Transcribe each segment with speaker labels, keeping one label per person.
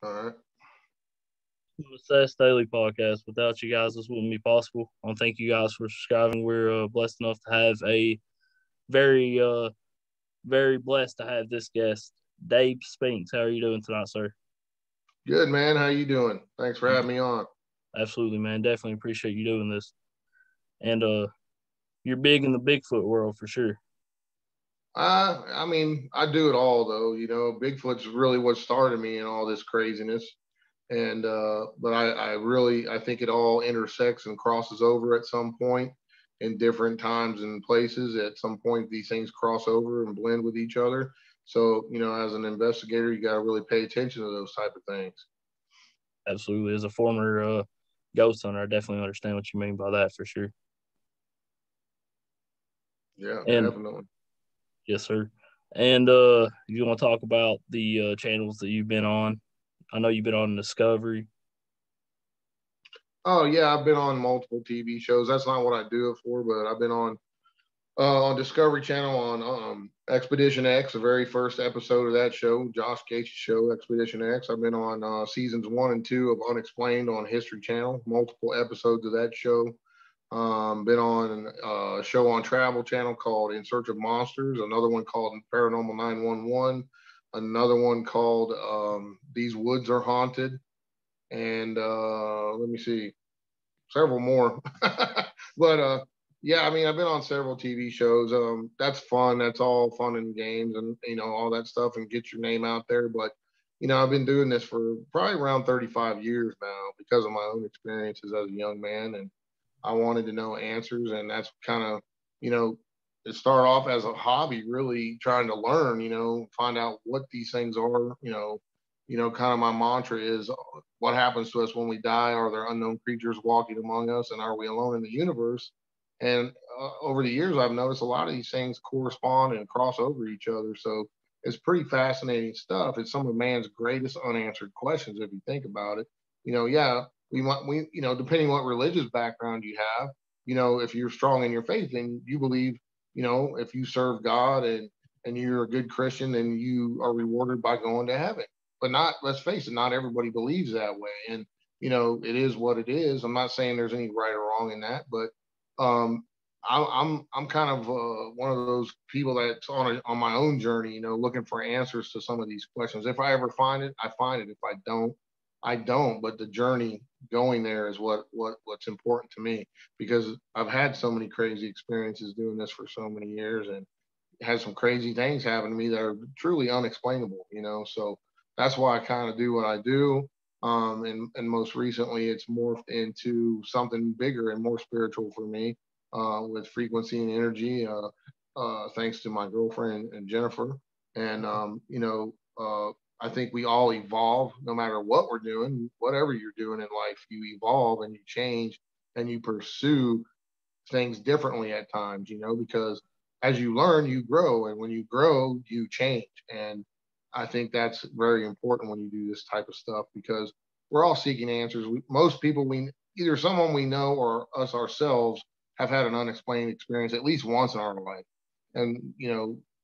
Speaker 1: All right.
Speaker 2: The Sess Daily Podcast. Without you guys, this wouldn't be possible. I want to thank you guys for subscribing. We're blessed enough to have a very, very blessed to have this guest, Dave Spinks. How are you doing tonight, sir?
Speaker 1: Good, man. How you doing? Thanks for
Speaker 2: I'm
Speaker 1: having me on.
Speaker 2: absolutely, man. Definitely appreciate you doing this. And you're big in the Bigfoot world for sure.
Speaker 1: I mean, I do it all though. Bigfoot's really what started me in all this craziness. And but I really I think it all intersects and crosses over at some point in different times and places. At some point, these things cross over and blend with each other. So, as an investigator, you got to really pay attention to those type of things.
Speaker 2: Absolutely. As a former ghost hunter, I definitely understand what you mean by that for sure.
Speaker 1: Yeah,
Speaker 2: And
Speaker 1: definitely.
Speaker 2: yes, sir. And you want to talk about the channels that you've been on? I know you've been on Discovery.
Speaker 1: Oh yeah, I've been on multiple TV shows. That's not what I do it for, but I've been on Discovery Channel on Expedition X, the very first episode of that show, Josh Gate's show, Expedition X. I've been on seasons 1 and 2 of Unexplained on History Channel, multiple episodes of that show. Been on a show on Travel Channel called In Search of Monsters, another one called Paranormal 911, another one called These Woods Are Haunted, and let me see, several more. But yeah, I mean, I've been on several TV shows. That's fun. That's all fun and games, and all that stuff, and get your name out there. But I've been doing this for probably around 35 years now because of my own experiences as a young man, and I wanted to know answers, and that's kind of you know it started off as a hobby, really trying to learn, find out what these things are. Kind of my mantra is what happens to us when we die? Are there unknown creatures walking among us, and are we alone in the universe? And over the years, I've noticed a lot of these things correspond and cross over each other. So it's pretty fascinating stuff. It's some of man's greatest unanswered questions if you think about it. Yeah, depending what religious background you have, if you're strong in your faith and you believe, if you serve God and you're a good Christian, then you are rewarded by going to heaven. But not, let's face it, not everybody believes that way. And, it is what it is. I'm not saying there's any right or wrong in that, but um, I'm kind of one of those people that's on my own journey, looking for answers to some of these questions. If I ever find it, I find it. If I don't, I don't. But the journey going there is what's important to me, because I've had so many crazy experiences doing this for so many years, and had some crazy things happen to me that are truly unexplainable. So that's why I kind of do what I do. And most recently, it's morphed into something bigger and more spiritual for me, with frequency and energy, thanks to my girlfriend and Jennifer. And, I think we all evolve no matter what we're doing, whatever you're doing in life, you evolve and you change and you pursue things differently at times, because as you learn, you grow. And when you grow, you change. And I think that's very important when you do this type of stuff, because we're all seeking answers. Most people, we either someone we know or us ourselves have had an unexplained experience at least once in our life. And,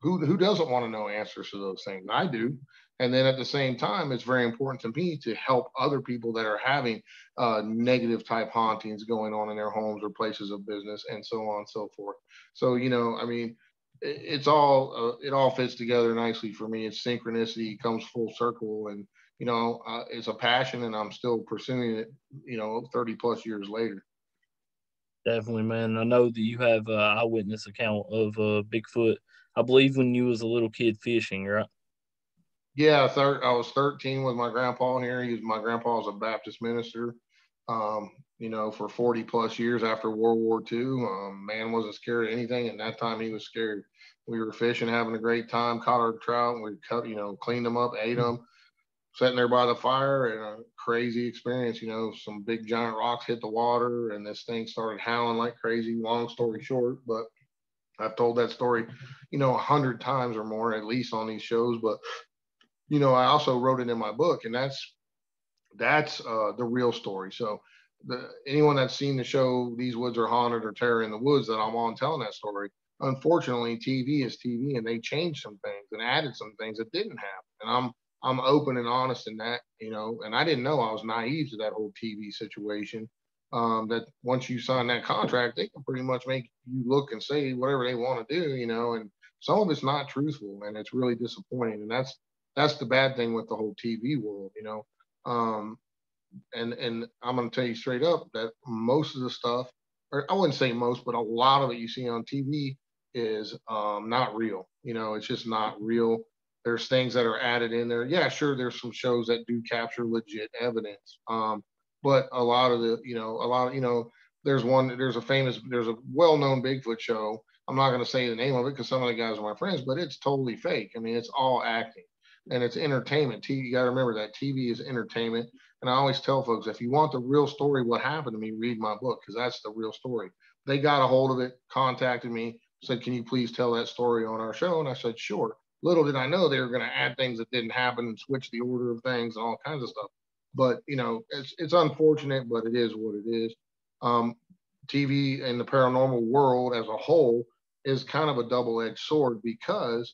Speaker 1: who doesn't want to know answers to those things? I do. And then at the same time, it's very important to me to help other people that are having negative type hauntings going on in their homes or places of business, and so on and so forth. So, I mean, it all fits together nicely for me. It's synchronicity, comes full circle, and it's a passion, and I'm still pursuing it. 30 plus years later.
Speaker 2: Definitely, man. I know that you have eyewitness account of Bigfoot. I believe when you was a little kid fishing, right?
Speaker 1: Yeah, I was 13 with my grandpa here. My grandpa was a Baptist minister. For 40 plus years after World War II. Man wasn't scared of anything, and that time he was scared. We were fishing, having a great time, caught our trout, and we cut, cleaned them up, ate them, sitting there by the fire, and a crazy experience. Some big giant rocks hit the water, and this thing started howling like crazy. Long story short, but I've told that story, 100 times or more at least on these shows. But I also wrote it in my book, and that's the real story. So anyone that's seen the show These Woods Are Haunted or Terror in the Woods that I'm on telling that story, unfortunately, TV is TV, and they changed some things and added some things that didn't happen. And I'm open and honest in that, and I didn't know, I was naive to that whole TV situation. That once you sign that contract, they can pretty much make you look and say whatever they want to do, and some of it's not truthful, and it's really disappointing. And that's the bad thing with the whole TV world. Um, and I'm going to tell you straight up that most of the stuff, or I wouldn't say most, but a lot of it you see on TV is not real. It's just not real. There's things that are added in there. Yeah, sure, there's some shows that do capture legit evidence, but a lot of there's a well-known Bigfoot show. I'm not going to say the name of it because some of the guys are my friends, but it's totally fake. I mean, it's all acting and it's entertainment. You got to remember that TV is entertainment. And I always tell folks, if you want the real story, what happened to me, read my book, because that's the real story. They got a hold of it, contacted me, said, can you please tell that story on our show? And I said, sure. Little did I know they were going to add things that didn't happen and switch the order of things and all kinds of stuff. But, it's unfortunate, but it is what it is. TV and the paranormal world as a whole is kind of a double-edged sword because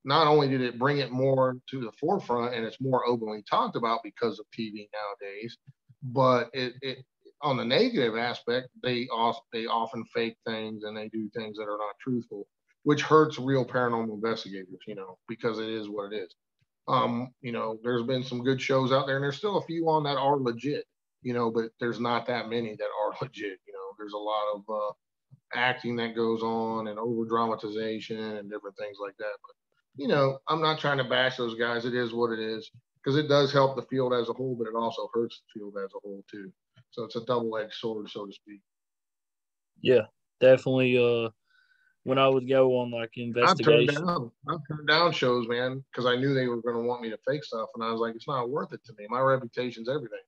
Speaker 1: not only did it bring it more to the forefront and it's more openly talked about because of TV nowadays, but it on the negative aspect, they often fake things and they do things that are not truthful, which hurts real paranormal investigators, because it is what it is. There's been some good shows out there, and there's still a few on that are legit, but there's not that many that are legit. There's a lot of acting that goes on and over dramatization and different things like that. But I'm not trying to bash those guys. It is what it is because it does help the field as a whole, but it also hurts the field as a whole too. So it's a double-edged sword, so to speak.
Speaker 2: Yeah, definitely. When I would go on like investigation,
Speaker 1: I've turned down shows, man, because I knew they were going to want me to fake stuff, and I was like, it's not worth it to me. My reputation's everything.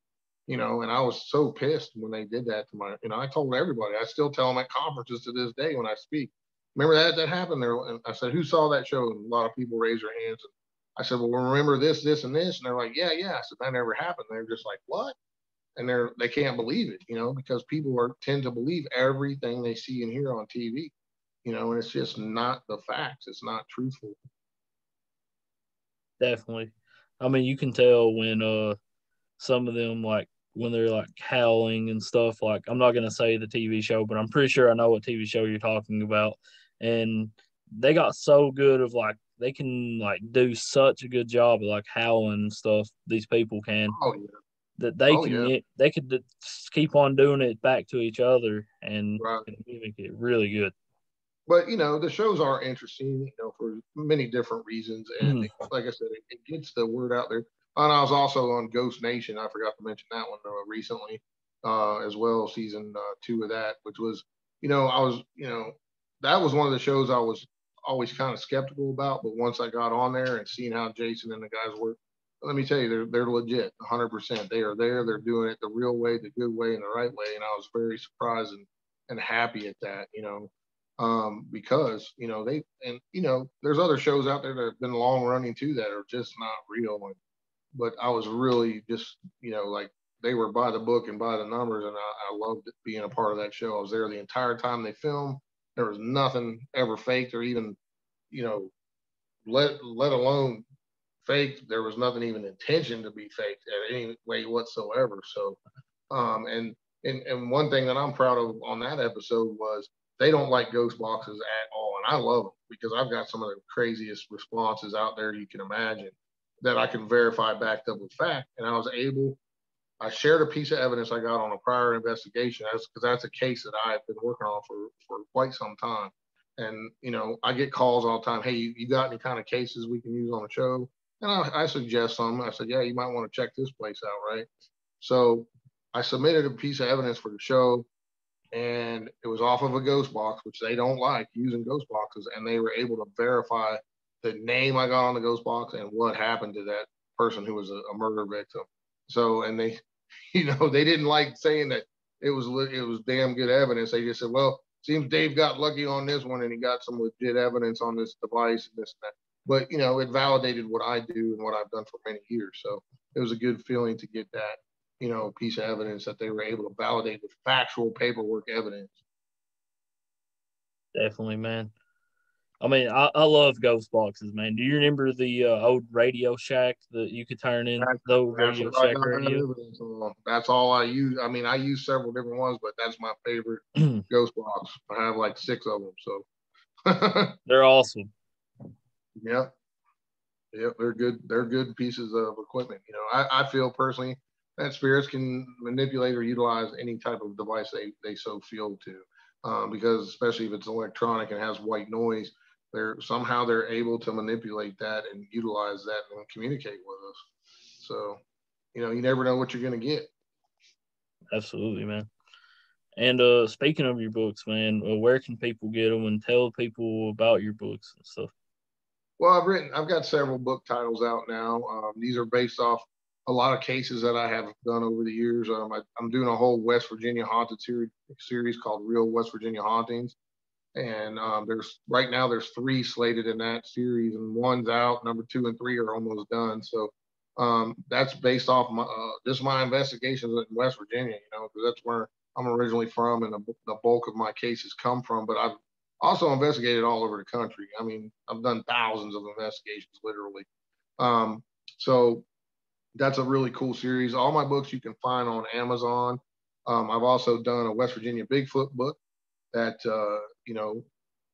Speaker 1: And I was so pissed when they did that to I told everybody. I still tell them at conferences to this day when I speak. Remember that happened there? And I said, who saw that show? And a lot of people raised their hands. And I said, well, remember this, this, and this? And they're like, yeah, yeah. I said, that never happened. They're just like, what? And they can't believe it, because people tend to believe everything they see and hear on TV, and it's just not the facts. It's not truthful.
Speaker 2: definitely. I mean, you can tell when some of them like when they're like howling and stuff. Like I'm not gonna say the TV show, but I'm pretty sure I know what TV show you're talking about. And they got so good of like they can like do such a good job of like howling and stuff. These people can
Speaker 1: Oh yeah.
Speaker 2: that they
Speaker 1: Oh
Speaker 2: can
Speaker 1: yeah.
Speaker 2: they could keep on doing it back to each other
Speaker 1: Right.
Speaker 2: and make it really good.
Speaker 1: But the shows are interesting, for many different reasons. And like I said, it gets the word out there. And I was also on Ghost Nation. I forgot to mention that one recently, as well, season 2 of that, which was, that was one of the shows I was always kind of skeptical about. But once I got on there and seeing how Jason and the guys work, let me tell you, they're legit, 100%. They are there. They're doing it the real way, the good way, and the right way. And I was very surprised and happy at that. Because there's other shows out there that have been long running too that are just not real. But I was really just like they were by the book and by the numbers, and I loved being a part of that show. I was there the entire time they filmed. There was nothing ever faked or even you know let alone faked. There was nothing even intention to be faked at any way whatsoever. So and one thing that I'm proud of on that episode was they don't like ghost boxes at all, and I love them because I've got some of the craziest responses out there you can imagine that I can verify backed up with fact. And I shared a piece of evidence I got on a prior investigation because that's a case that I've been working on for quite some time. And I get calls all the time. Hey, you got any kind of cases we can use on the show? And I suggest some. I said, yeah, you might want to check this place out, right? So I submitted a piece of evidence for the show, and it was off of a ghost box, which they don't like using ghost boxes, and they were able to verify the name I got on the ghost box and what happened to that person who was a murder victim. So, and they, they didn't like saying that it was damn good evidence. They just said, well, seems Dave got lucky on this one, and he got some legit evidence on this device and this and that. But it validated what I do and what I've done for many years. So it was a good feeling to get that piece of evidence that they were able to validate with factual paperwork evidence.
Speaker 2: Definitely, man. I mean, I love ghost boxes, man. Do you remember the old Radio Shack that you could turn in? The old
Speaker 1: That's
Speaker 2: Radio
Speaker 1: what I
Speaker 2: Shack
Speaker 1: got
Speaker 2: radio.
Speaker 1: evidence on. That's all I use. I mean, I use several different ones, but that's my favorite ghost box. I have like 6 of them. So
Speaker 2: They're awesome.
Speaker 1: yeah, yeah, they're good. They're good pieces of equipment. You know, I feel personally that spirits can manipulate or utilize any type of device they so feel to, because especially if it's electronic and has white noise, they're able to manipulate that and utilize that and communicate with us. So, you know, you never know what you're going to get.
Speaker 2: Absolutely, man. And speaking of your books, man, where can people get them and tell people about your books and stuff?
Speaker 1: Well, I've got several book titles out now. These are based off a lot of cases that I have done over the years. I'm doing a whole West Virginia haunted series called Real West Virginia Hauntings. And there's right now there's 3 slated in that series, and one's out. Number 2 and 3 are almost done. So that's based off just my investigations in West Virginia. You know, because that's where I'm originally from, and the bulk of my cases come from. But I've also investigated all over the country. I mean, I've done thousands of investigations, literally. Um, so that's a really cool series. All my books you can find on Amazon. I've also done a West Virginia Bigfoot book that you know,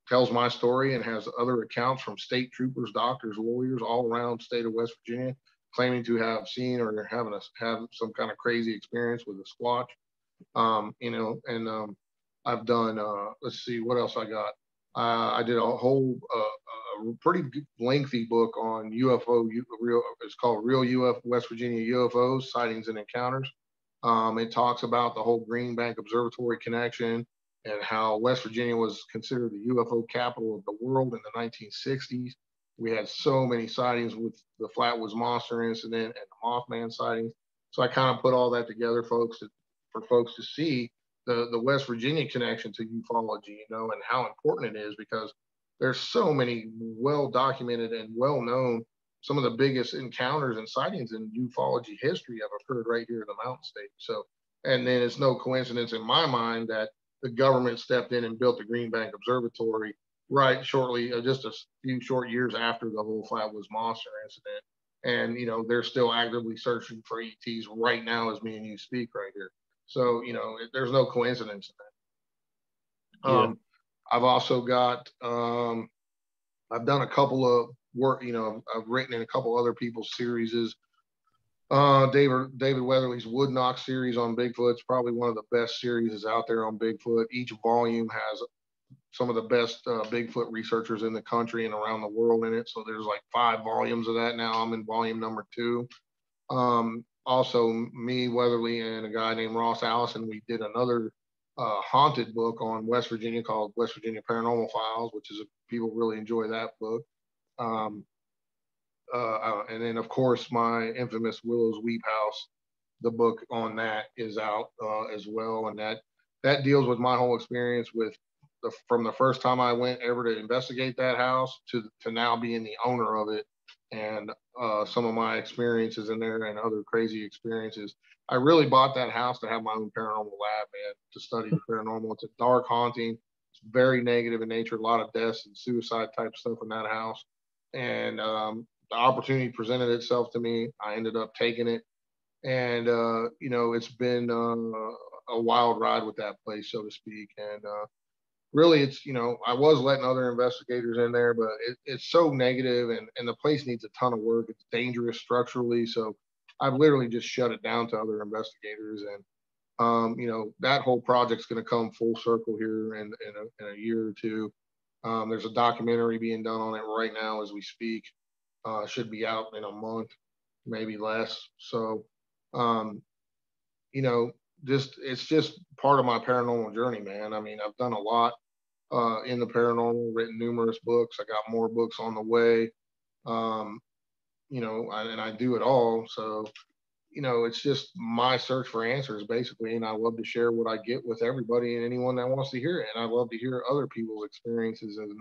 Speaker 1: tells my story and has other accounts from state troopers, doctors, lawyers all around the state of West Virginia claiming to have seen or have some kind of crazy experience with a squatch. You know, and I've done. Let's see what else I got. I did a whole pretty lengthy book on UFO. Real, it's called Real UFO West Virginia UFOs Sightings and Encounters. It talks about the whole Green Bank Observatory connection and how West Virginia was considered the UFO capital of the world in the 1960s. We had so many sightings with the Flatwoods Monster incident and the Mothman sightings. So I kind of put all that together, for folks to see the West Virginia connection to ufology, you know, and how important it is, because there's so many well documented and well known, some of the biggest encounters and sightings in ufology history have occurred right here in the Mountain State. So, and then it's no coincidence in my mind that the government stepped in and built the Green Bank Observatory right shortly, just a few short years after the whole Flatwoods Monster incident. And, you know, they're still actively searching for ETs right now as me and you speak right here. So, you know, there's no coincidence in that.
Speaker 2: Yeah.
Speaker 1: I've also got, I've done a couple of work, you know, I've written in a couple other people's series. David Weatherly's Wood Knock series on Bigfoot is probably one of the best series out there on Bigfoot. Each volume has some of the best Bigfoot researchers in the country and around the world in it. So there's like 5 volumes of that now. I'm in volume number 2. Also, me, Weatherly, and a guy named Ross Allison, we did another haunted book on West Virginia called West Virginia Paranormal Files, which is people really enjoy that book. Um, and then, of course, my infamous Willow's Weep House, the book on that is out as well, and that deals with my whole experience with from the first time I went ever to investigate that house to now being the owner of it, and some of my experiences in there and other crazy experiences. I really bought that house to have my own paranormal lab, man, to study the paranormal. It's a dark haunting. It's very negative in nature. A lot of deaths and suicide type stuff in that house, and the opportunity presented itself to me. I ended up taking it, and you know, it's been a wild ride with that place, so to speak. And really, it's, you know, I was letting other investigators in there, but it's so negative, and the place needs a ton of work. It's dangerous structurally, so I've literally just shut it down to other investigators. And you know, that whole project's going to come full circle here in a year or two. There's a documentary being done on it right now as we speak. Should be out in a month, maybe less. So, um, you know, it's just part of my paranormal journey, man. I mean, I've done a lot in the paranormal, written numerous books. I got more books on the way. Um, you know, and I do it all. So, you know, it's just my search for answers, basically. And I love to share what I get with everybody and anyone that wants to hear it. And I love to hear other people's experiences and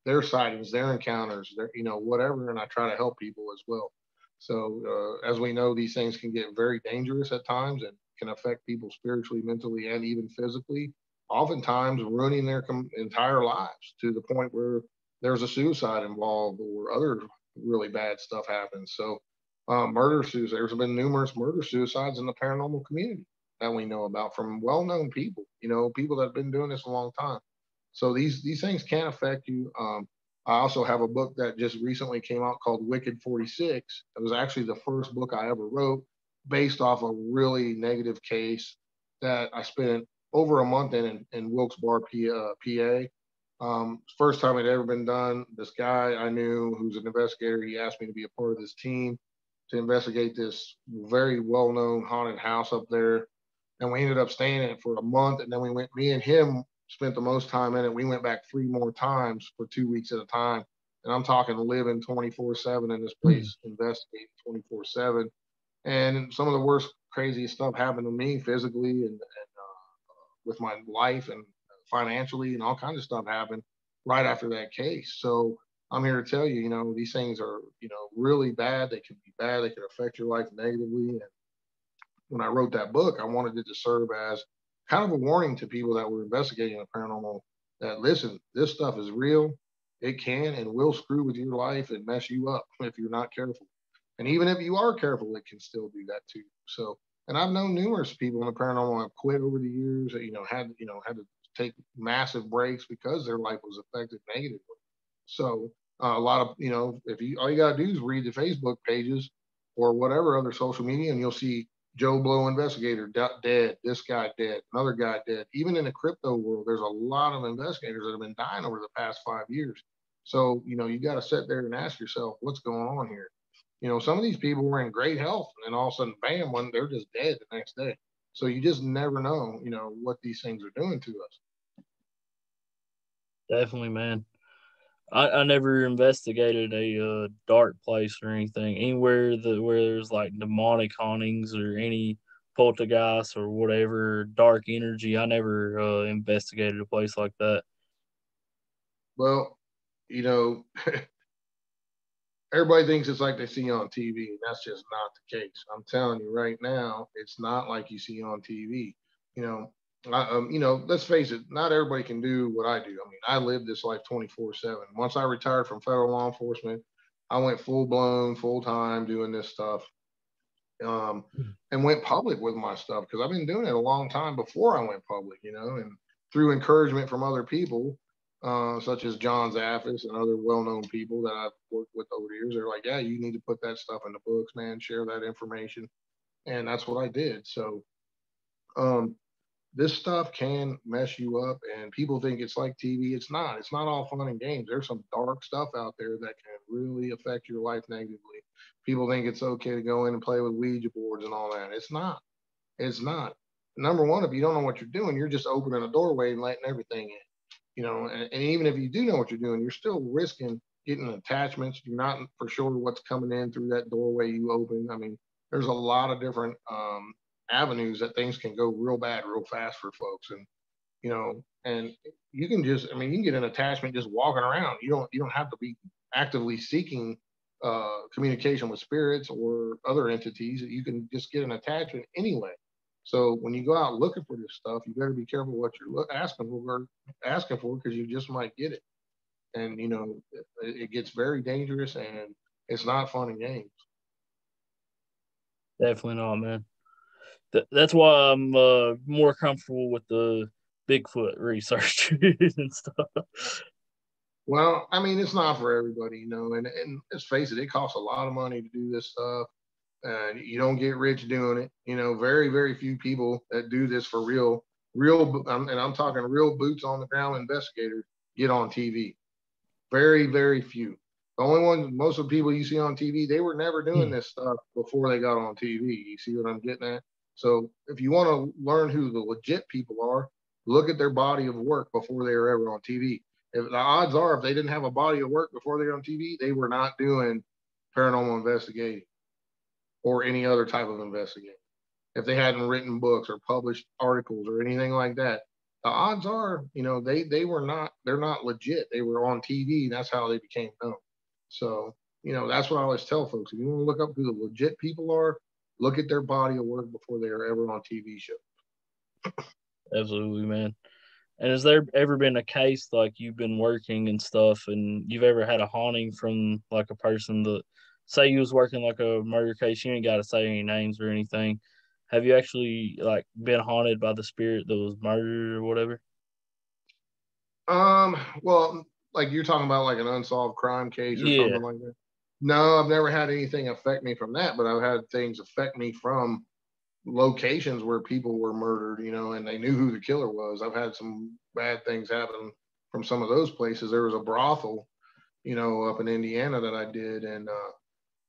Speaker 1: their sightings, their encounters, their, you know, whatever. And I try to help people as well. So, as we know, these things can get very dangerous at times and can affect people spiritually, mentally, and even physically, oftentimes ruining their entire lives to the point where there's a suicide involved or other really bad stuff happens. So, murder suicides. There's been numerous murder suicides in the paranormal community that we know about from well-known people. People that have been doing this a long time. So these things can affect you. I also have a book that just recently came out called Wicked 46. It was actually the first book I ever wrote based off a really negative case that I spent over a month in Wilkes-Barre, PA. First time it had ever been done. This guy I knew who's an investigator, he asked me to be a part of this team to investigate this very well-known haunted house up there. And we ended up staying in it for a month. And then me and him spent the most time in it. We went back 3 more times for 2 weeks at a time. And I'm talking living 24/7 in this place, investigating 24/7. And some of the worst, craziest stuff happened to me physically and with my life and financially, and all kinds of stuff happened right after that case. So I'm here to tell you, these things are, really bad. They can be bad. They can affect your life negatively. And when I wrote that book, I wanted it to serve as kind of a warning to people that were investigating the paranormal that listen, this stuff is real. It can and will screw with your life and mess you up if you're not careful. And even if you are careful, it can still do that too. So, and I've known numerous people in the paranormal have quit over the years that, had to take massive breaks because their life was affected negatively. So a lot of, if you, all you got to do is read the Facebook pages or whatever other social media and you'll see Joe Blow investigator dead, this guy dead, another guy dead. Even in the crypto world, there's a lot of investigators that have been dying over the past 5 years. So, you got to sit there and ask yourself, what's going on here? Some of these people were in great health and all of a sudden, bam, they're just dead the next day. So you just never know, what these things are doing to us.
Speaker 2: Definitely, man. I never investigated a dark place or anything, anywhere where there's like demonic hauntings or any poltergeist or whatever dark energy. I never investigated a place like that.
Speaker 1: Well, you know, everybody thinks it's like they see on TV, and that's just not the case. I'm telling you right now, it's not like you see on TV. You know, let's face it, not everybody can do what I do. I mean, I live this life 24/7. Once I retired from federal law enforcement, I went full blown, full time doing this stuff, um, and went public with my stuff because I've been doing it a long time before I went public. And through encouragement from other people, such as John Zaffis and other well-known people that I've worked with over the years. They're like, yeah, you need to put that stuff in the books, man, share that information. And that's what I did. So um, this stuff can mess you up and people think it's like TV. It's not all fun and games. There's some dark stuff out there that can really affect your life negatively. People think it's okay to go in and play with Ouija boards and all that. It's not. Number one, if you don't know what you're doing, you're just opening a doorway and letting everything in. And even if you do know what you're doing, you're still risking getting attachments. You're not for sure what's coming in through that doorway you open. I mean, there's a lot of different avenues that things can go real bad real fast for folks. And you can you can get an attachment just walking around. You don't have to be actively seeking communication with spirits or other entities. You can just get an attachment anyway. So when you go out looking for this stuff, you better be careful what you're asking for because you just might get it. And it gets very dangerous and it's not fun and games.
Speaker 2: Definitely not, man. That's why I'm more comfortable with the Bigfoot research and stuff.
Speaker 1: Well, I mean, it's not for everybody, and let's face it, it costs a lot of money to do this stuff. And you don't get rich doing it. Very, very few people that do this for real, and I'm talking real boots on the ground investigators get on TV. Very, very few. The only one, most of the people you see on TV, they were never doing this stuff before they got on TV. You see what I'm getting at? So if you want to learn who the legit people are, look at their body of work before they were ever on TV. If the odds are, if they didn't have a body of work before they were on TV, they were not doing paranormal investigating or any other type of investigating. If they hadn't written books or published articles or anything like that, the odds are, they're not legit. They were on TV. And that's how they became known. So, that's what I always tell folks. If you want to look up who the legit people are, look at their body of work before they are ever on TV shows.
Speaker 2: Absolutely, man. And has there ever been a case like you've been working and stuff, and you've ever had a haunting from like a person that, say you was working like a murder case, you ain't got to say any names or anything. Have you actually like been haunted by the spirit that was murdered or whatever?
Speaker 1: Well, like you're talking about like an unsolved crime case or
Speaker 2: Yeah,
Speaker 1: something like that. No, I've never had anything affect me from that, but I've had things affect me from locations where people were murdered, and they knew who the killer was. I've had some bad things happen from some of those places. There was a brothel, up in Indiana that I did, and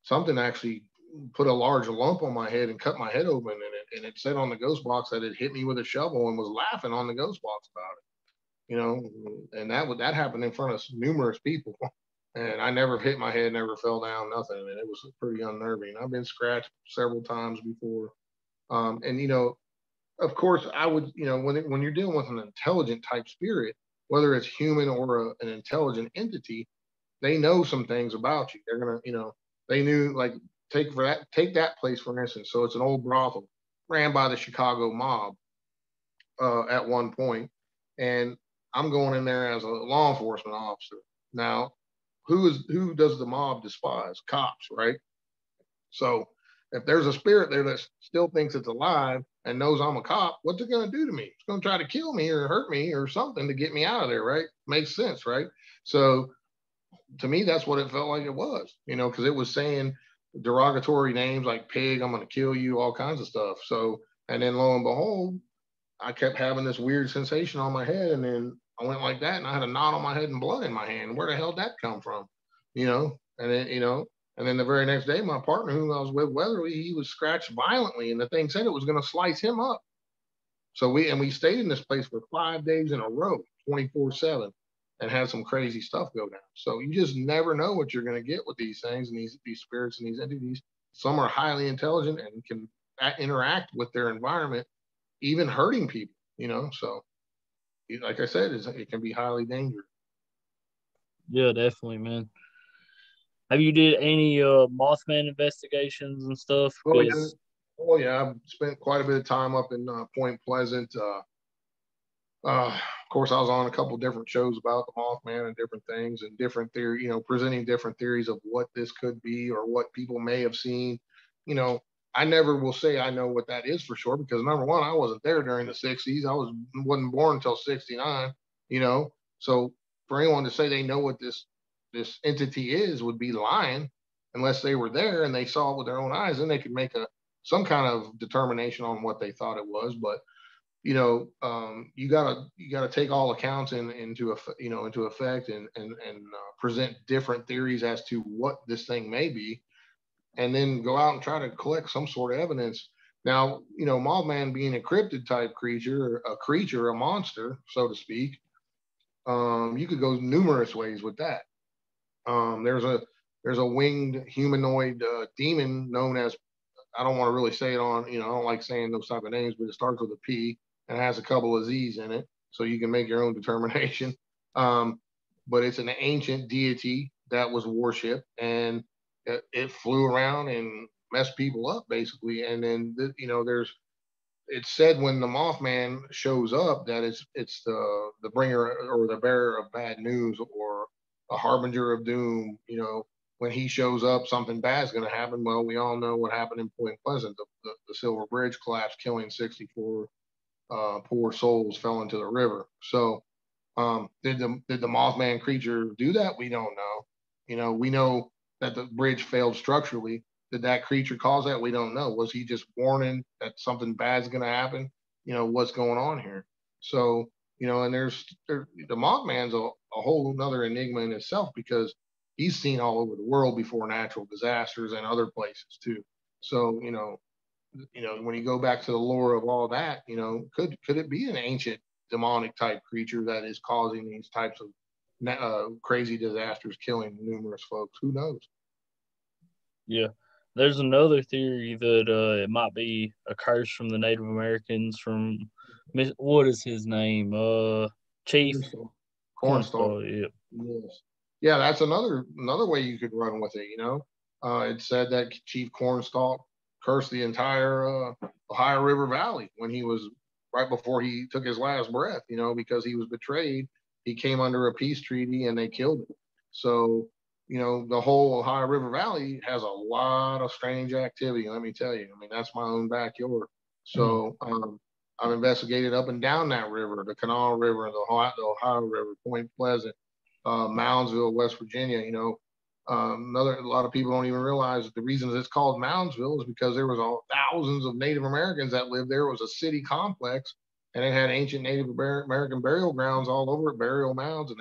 Speaker 1: something actually put a large lump on my head and cut my head open, and it said on the ghost box that it hit me with a shovel and was laughing on the ghost box about it. And that happened in front of numerous people. And I never hit my head, never fell down, nothing. And it was pretty unnerving. I've been scratched several times before. And of course, I would, when you're dealing with an intelligent type spirit, whether it's human or an intelligent entity, they know some things about you. They're gonna, they knew like take that place for instance. So it's an old brothel ran by the Chicago mob at one point, and I'm going in there as a law enforcement officer. Now, who does the mob despise? Cops, right? So if there's a spirit there that still thinks it's alive and knows I'm a cop, what's it going to do to me? It's going to try to kill me or hurt me or something to get me out of there, right? Makes sense, right? So to me, that's what it felt like it was, because it was saying derogatory names like pig, I'm going to kill you, all kinds of stuff. So, and then lo and behold, I kept having this weird sensation on my head, and then I went like that, and I had a knot on my head and blood in my hand. Where the hell did that come from? And then and then the very next day, my partner, who I was with, Weatherly, he was scratched violently, and the thing said it was going to slice him up. So we stayed in this place for 5 days in a row, 24/7, and had some crazy stuff go down. So you just never know what you're going to get with these things and these spirits and these entities. Some are highly intelligent and can interact with their environment, even hurting people. So like I said, it can be highly dangerous.
Speaker 2: yeah, definitely, man. Have you did any Mothman investigations and stuff?
Speaker 1: Oh yeah,
Speaker 2: Because
Speaker 1: oh yeah. I've spent quite a bit of time up in Point Pleasant. Of course, I was on a couple different shows about the Mothman and different things and different theory, presenting different theories of what this could be or what people may have seen. You know, I never will say I know what that is for sure because number one, I wasn't there during the '60s. Wasn't born until '69. So for anyone to say they know what this entity is would be lying unless they were there and they saw it with their own eyes. Then they could make some kind of determination on what they thought it was, but you gotta take all accounts into effect and present different theories as to what this thing may be, and then go out and try to collect some sort of evidence. Now, Mothman being a cryptid type creature, a monster, so to speak, you could go numerous ways with that. There's a winged humanoid demon known as, I don't want to really say it on, I don't like saying those type of names, but it starts with a P and has a couple of Z's in it. So you can make your own determination. But it's an ancient deity that was worshipped, and it flew around and messed people up basically. And then, it's said when the Mothman shows up that it's the bringer or the bearer of bad news or a harbinger of doom. When he shows up, something bad is going to happen. Well, we all know what happened in Point Pleasant. The Silver Bridge collapsed, killing 64 poor souls fell into the river. So, did the Mothman creature do that? We don't know. We know that the bridge failed structurally. Did that creature cause that? We don't know. Was he just warning that something bad is going to happen? What's going on here? So, and the Mothman's a whole other enigma in itself because he's seen all over the world before natural disasters and other places too. So, when you go back to the lore of all that, could it be an ancient demonic type creature that is causing these types of crazy disasters, killing numerous folks? Who knows?
Speaker 2: yeah, there's another theory that it might be a curse from the Native Americans. From what is his name? Chief
Speaker 1: Cornstalk. Cornstalk.
Speaker 2: Cornstalk. Yeah,
Speaker 1: Yes. Yeah, that's another way you could run with it. It said that Chief Cornstalk cursed the entire Ohio River Valley when he was right before he took his last breath, because he was betrayed. He came under a peace treaty and they killed him. So, the whole Ohio River Valley has a lot of strange activity. Let me tell you. I mean, that's my own backyard. So I've investigated up and down that river, the Kanawha River, the Ohio River, Point Pleasant, Moundsville, West Virginia. A lot of people don't even realize that the reason it's called Moundsville is because there was thousands of Native Americans that lived there. It was a city complex, and it had ancient Native American burial grounds all over it, burial mounds, and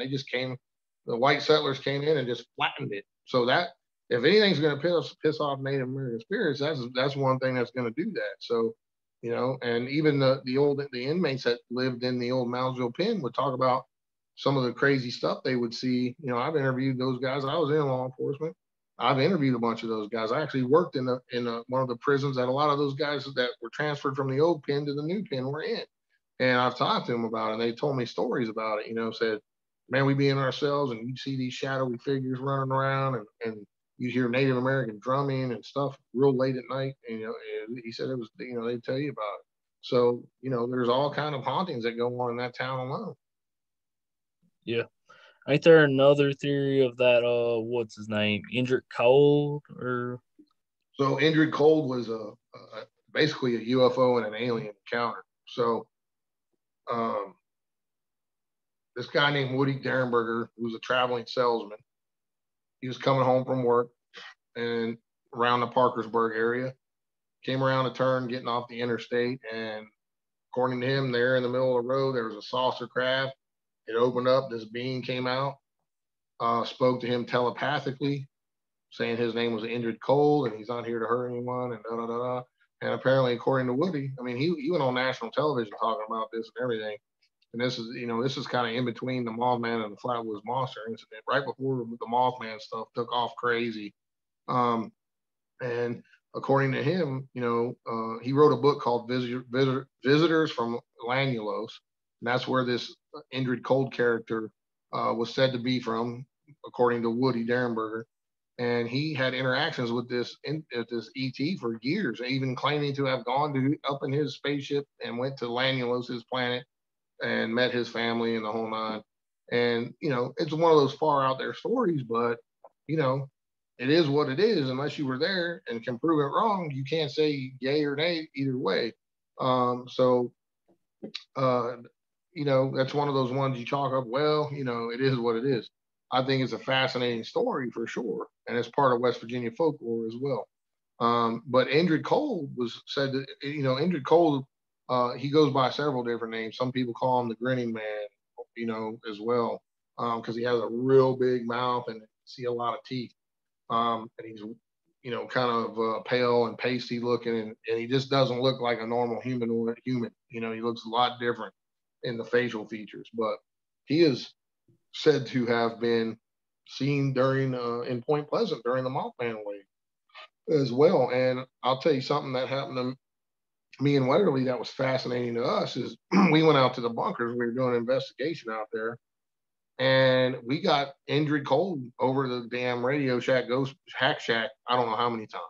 Speaker 1: the white settlers came in and just flattened it. So that, if anything's going to piss off Native American spirits, that's one thing that's going to do that. So, and even the inmates that lived in the old Moundsville pen would talk about some of the crazy stuff they would see. I've interviewed those guys. I was in law enforcement. I've interviewed a bunch of those guys. I actually worked in one of the prisons that a lot of those guys that were transferred from the old pen to the new pen were in. And I've talked to them about it, and they told me stories about it, said, man, we be in ourselves and you see these shadowy figures running around, and you hear Native American drumming and stuff real late at night. And, he said it was, they tell you about it. So, there's all kind of hauntings that go on in that town alone.
Speaker 2: Yeah. Ain't there another theory of that, what's his name? Indrid Cold or
Speaker 1: So Indrid Cold was basically a UFO and an alien encounter. So this guy named Woody Derenberger, who was a traveling salesman, he was coming home from work and around the Parkersburg area, came around a turn getting off the interstate, and according to him, there in the middle of the road, there was a saucer craft. It opened up, this being came out, spoke to him telepathically, saying his name was Indrid Cold and he's not here to hurt anyone, and da da da da. And apparently, according to Woody, I mean, he went on national television talking about this and everything. And this is kind of in between the Mothman and the Flatwoods Monster incident, right before the Mothman stuff took off crazy. And according to him, he wrote a book called Visitors from Lanulos, and that's where this Indrid Cold character was said to be from, according to Woody Derenberger. And he had interactions with this ET for years, even claiming to have gone up in his spaceship and went to Lanulos' planet and met his family and the whole nine. And it's one of those far out there stories, but it is what it is. Unless you were there and can prove it wrong, you can't say yay or nay either way. That's one of those ones you chalk up. Well, it is what it is. I think it's a fascinating story for sure, and it's part of West Virginia folklore as well. But Indrid Cold was said that, Indrid Cold, he goes by several different names. Some people call him the Grinning Man, as well, because he has a real big mouth and see a lot of teeth. And he's, kind of pale and pasty looking, and he just doesn't look like a normal human. He looks a lot different in the facial features, but he is said to have been seen during in Point Pleasant during the Mothman wave as well. And I'll tell you something that happened to me and Weatherly that was fascinating to us is we went out to the bunkers. We were doing an investigation out there, and we got Indrid Cold over the damn Radio Shack, Ghost Hack Shack, I don't know how many times.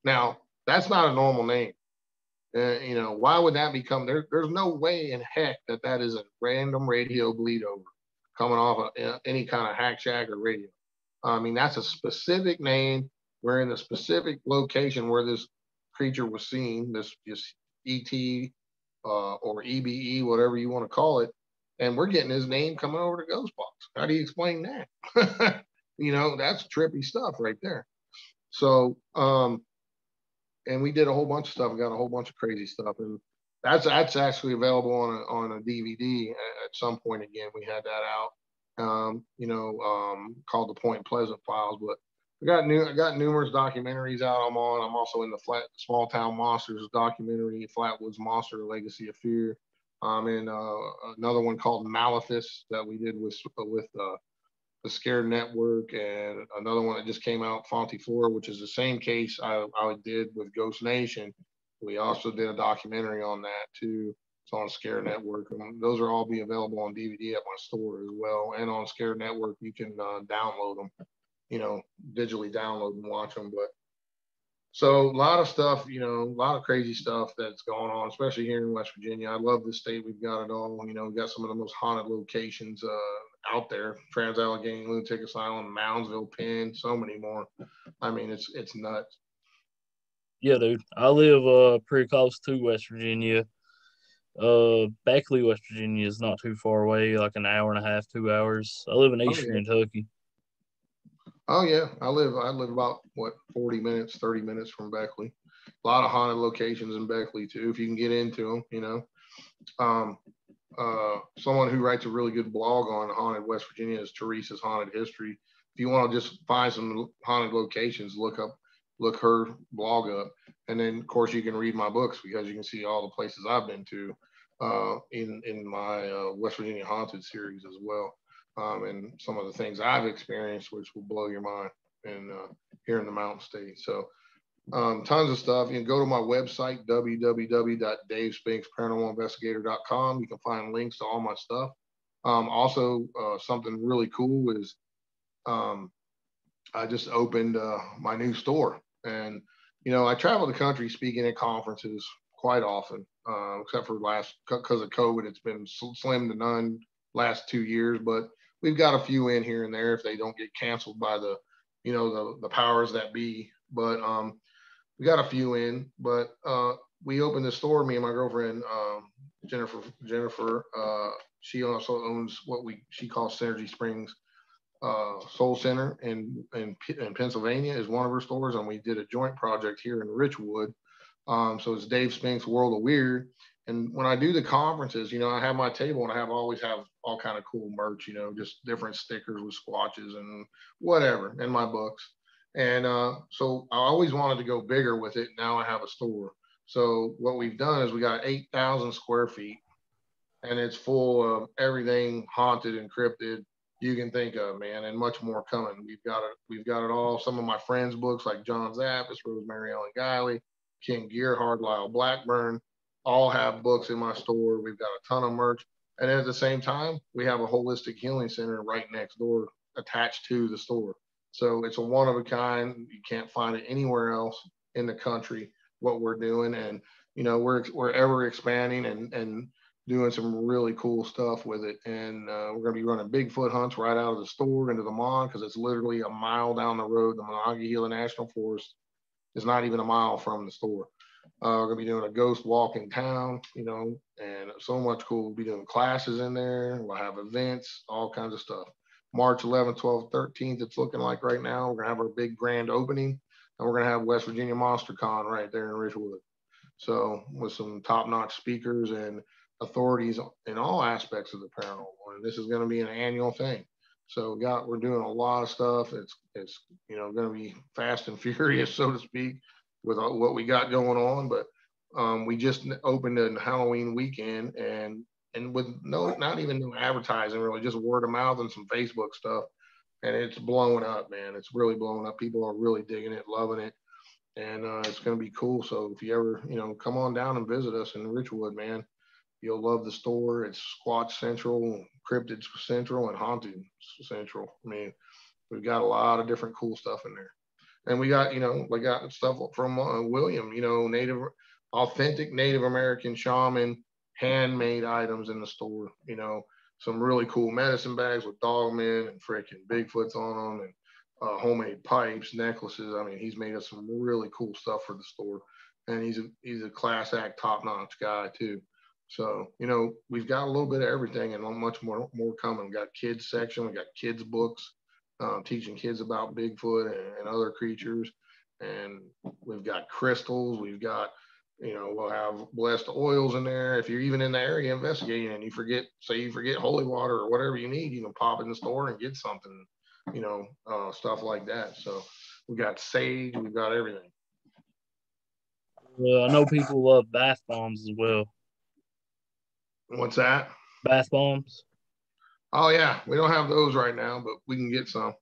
Speaker 1: Now, that's not a normal name. Why would that become there? There's no way in heck that is a random radio bleed over coming off of any kind of hack shack or radio. I mean, that's a specific name. We're in a specific location where this creature was seen, this ET or EBE, whatever you want to call it. And we're getting his name coming over to Ghost Box. How do you explain that? That's trippy stuff right there. So, and we did a whole bunch of stuff. We got a whole bunch of crazy stuff, and that's actually available on a DVD at some point. Again, we had that out, called the Point Pleasant Files. But I got numerous documentaries out. I'm also in the Small Town Monsters documentary, Flatwoods Monster: Legacy of Fear. I'm in another one called Malefice that we did with the Scared Network, and another one that just came out, Fonty Flora, which is the same case I did with Ghost Nation. We also did a documentary on that too. It's on Scared Network, and those are all be available on DVD at my store as well. And on Scared Network, you can download them, digitally download and watch them. But So a lot of stuff, a lot of crazy stuff that's going on, especially here in West Virginia. I love this state. We've got it all. We've got some of the most haunted locations out there: Trans Allegheny Lunatic Asylum, Moundsville Pen, so many more. I mean, it's nuts.
Speaker 2: Yeah, dude. I live pretty close to West Virginia. Beckley, West Virginia is not too far away, like an hour and a half, 2 hours. I live in
Speaker 1: Oh
Speaker 2: Eastern
Speaker 1: yeah.
Speaker 2: Kentucky.
Speaker 1: Oh yeah. I live about what 40 minutes, 30 minutes from Beckley. A lot of haunted locations in Beckley too, if you can get into them. Um, Someone who writes a really good blog on haunted West Virginia is Teresa's Haunted History. If you want to just find some haunted locations, look her blog up, and then of course you can read my books because you can see all the places I've been to in my West Virginia haunted series as well, and some of the things I've experienced, which will blow your mind, and here in the Mountain State. So tons of stuff. You can go to my website, www.davespinks.paranormalinvestigator.com. You can find links to all my stuff. Also, something really cool is um, I just opened my new store. And, I travel the country speaking at conferences quite often, except for because of COVID, it's been slim to none last 2 years. But we've got a few in here and there if they don't get canceled by the powers that be. But we got a few in, but we opened the store. Me and my girlfriend, Jennifer. Jennifer, she also owns what she calls Synergy Springs Soul Center in Pennsylvania is one of her stores, and we did a joint project here in Richwood. So it's Dave Spinks World of Weird. And when I do the conferences, I have my table and I always have all kind of cool merch, just different stickers with squatches and whatever in my books. And so I always wanted to go bigger with it. Now I have a store. So what we've done is we got 8,000 square feet, and it's full of everything haunted, encrypted you can think of, man, and much more coming. We've got it all. Some of my friends' books like John Zappis, Rosemary Ellen Guiley, Ken Gearhart, Lyle Blackburn, all have books in my store. We've got a ton of merch. And at the same time, we have a holistic healing center right next door attached to the store. So it's a one of a kind. You can't find it anywhere else in the country what we're doing. And, we're ever expanding and doing some really cool stuff with it. And we're going to be running Bigfoot hunts right out of the store into the Mon because it's literally a mile down the road. The Monongahela National Forest is not even a mile from the store. We're going to be doing a ghost walk in town, and so much cool. We'll be doing classes in there. We'll have events, all kinds of stuff. March 11th, 12th, 13th, it's looking like right now. We're going to have our big grand opening, and we're going to have West Virginia Monster Con right there in Richwood. So with some top-notch speakers and authorities in all aspects of the paranormal, and this is going to be an annual thing. So we're doing a lot of stuff. It's going to be fast and furious, so to speak, with what we got going on. But we just opened in Halloween weekend, and with not even no advertising really, just word of mouth and some Facebook stuff, and it's blowing up, man. It's really blowing up. People are really digging it, loving it, and it's going to be cool. So if you ever come on down and visit us in Richwood, man, you'll love the store. It's Squatch Central, Cryptid Central, and Haunted Central. I mean, we've got a lot of different cool stuff in there. And we got stuff from William, authentic Native American shaman handmade items in the store. Some really cool medicine bags with dogmen and freaking Bigfoots on them, and homemade pipes, necklaces. I mean, he's made us some really cool stuff for the store, and he's a class act, top notch guy too. So we've got a little bit of everything and much more coming. We got kids section, we got kids books, teaching kids about Bigfoot and other creatures, and we've got crystals. We've got we'll have blessed oils in there. If you're even in the area investigating and you forget holy water or whatever you need, pop in the store and get something, stuff like that. So we got sage, we've got everything.
Speaker 2: I know people love bath bombs as well.
Speaker 1: What's that?
Speaker 2: Bath bombs.
Speaker 1: Oh yeah, we don't have those right now, but we can get some.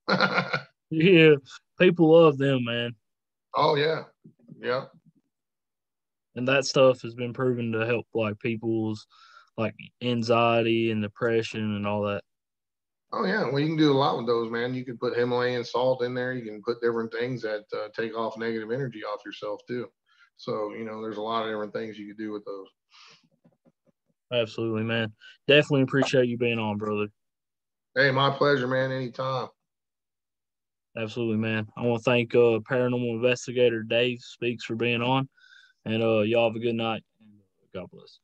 Speaker 2: Yeah, people love them, man.
Speaker 1: Oh yeah, yeah.
Speaker 2: And that stuff has been proven to help like people's like anxiety and depression and all that.
Speaker 1: Oh yeah, well you can do a lot with those, man. You can put Himalayan salt in there. You can put different things that take off negative energy off yourself too. So there's a lot of different things you could do with those.
Speaker 2: Absolutely, man. Definitely appreciate you being on, brother.
Speaker 1: Hey, my pleasure, man. Anytime.
Speaker 2: Absolutely, man. I want to thank paranormal investigator Dave Spinks for being on, and y'all have a good night. And God bless.